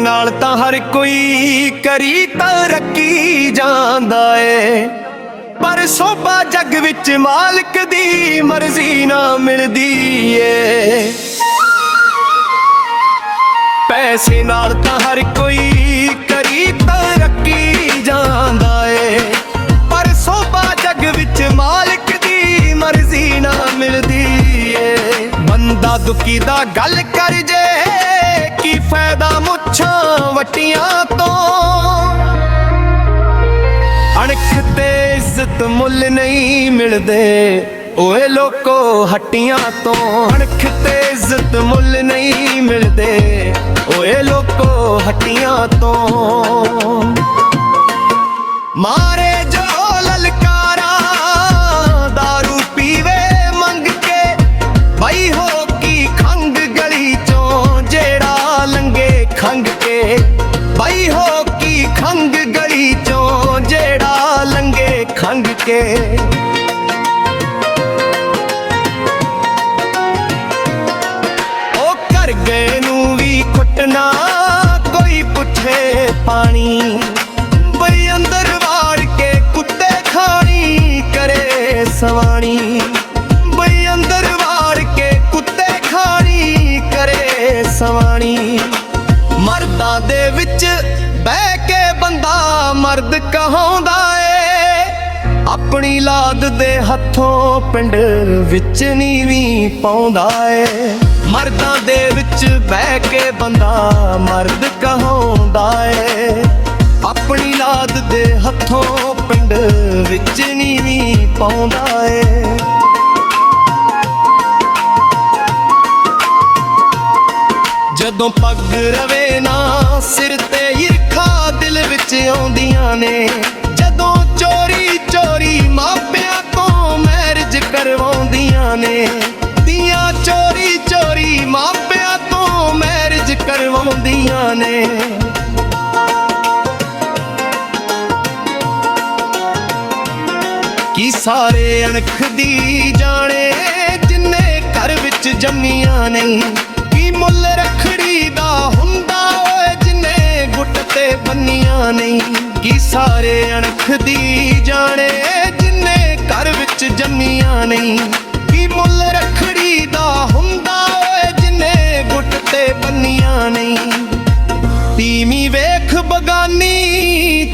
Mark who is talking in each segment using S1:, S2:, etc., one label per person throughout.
S1: नाल तां हर कोई करी तरक्की जांदा ए, पर सोभा जग विच मालिक दी मर्जी ना मिलदी ए। पैसे नाल तां हर कोई करी तरक्की जांदा ए, पर सोभा जग विच मालिक दी मर्जी ना मिलदी ए। बंदा दुखी दा गल कर जे की फायदा मुच्छां वटियां तो, अणख ते इज्जत मुल नहीं मिलदे ओए लोको हट्टियां तो। अणख ते इज्जत मुल नहीं मिलदे ओए लोको हट्टियां तो। मारे जो ललकारा दारू पीवे मंग के, बई हो की खंग गली चों जेड़ा लंगे खंग के, बई हो की खंग गली चों जेड़ा लंगे खंग के। ओ कर गए नू भी खुटना कोई पुछे पानी, बई अंदर वाड़ के कुत्ते खानी करे सवानी, बई अंदर वाड़ के कुत्ते खानी करे सवानी। मर्दां दे विच बह के बंदा मर्द कहाउंदा ए, अपनी लाद दे हथों पिंड विच नीवीं पाउंदा ए। मर्दां दे विच बह के बंदा मर्द कहाउंदा ए, अपनी लाद दे हथों पिंड विच नीवीं पाउंदा ए। जदों पग रवे ना सिर ते ईरखा दिल विच आउंदियां ने, जदों चोरी चोरी मापियां तो मैरिज करवाउंदियां ने, दियां चोरी चोरी मापियां तो मैरिज करवाउंदियां ने। की सारे अणख दी जाने जिन्ने घर विच जम्मियां नहीं, मुल रखड़ी दा हुंदा ओए जिन्ने गुट ते बन्नियां नहीं। की सारे अणख दी जाने जिन्ने घर विच जम्मियां नहीं, की मुल रखड़ी दा हुंदा ओए जिन्ने गुट ते बन्नियां नहीं। तीमी वेख बगानी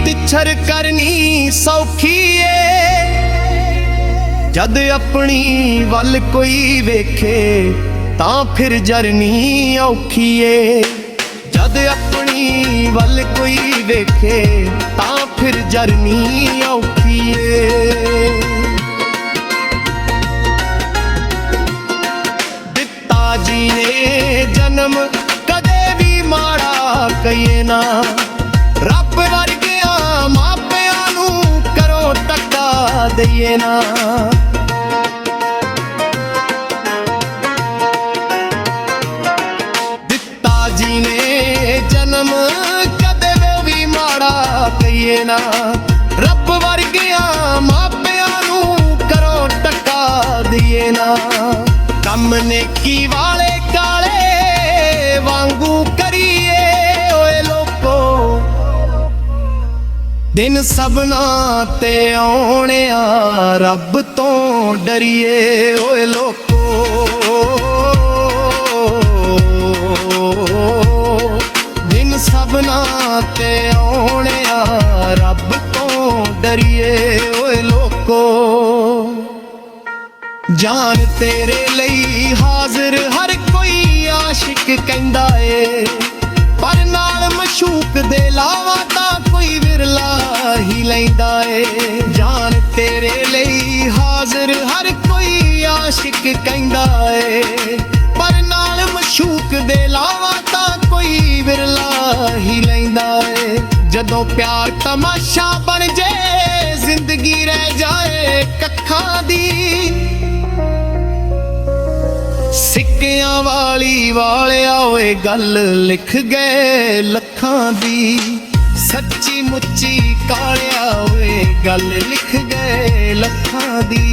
S1: तिछर करनी सौखी ए, जद अपनी वल कोई वेखे तां फिर जरनी औखी ए। जद अपनी वल कोई वेखे तां फिर जरनी औखी ए। दिता जी ने जन्म कदे भी माड़ा कहिए ना, रब वर्गिया मापियां नू करो टक्का दईए ना। जी ने जन्म कदे भी माड़ा कहिए ना, रब वर्गिया मापियां नू करो टक्का दिए ना। कम नेकी वाले काले वांगू करिए ओए लोको, दिन सबना ते आउणे आ रब तो डरिए ओए लोको। दिन सबना ते आउणे आ रब तो डरिए ओए लोको। जान तेरे लई हाजिर हर कोई आशिक कहंदा ए, पर नाल मशूक दे लावा तां कोई विरला ही लैंदा ए। जान तेरे लई हाजिर हर कोई आशिक कहंदा ए, पर नाल मशूक दे लावा तां कोई विरला ही लैंदा ए। जदों प्यार तमाशा बन जे जिंदगी रह जाए कक्खां दी, सिक्कियां वाली वालिया ओए गल लिख गए लखां दी। सच्ची मुच्ची कालिया ओए गल लिख गए लखां दी।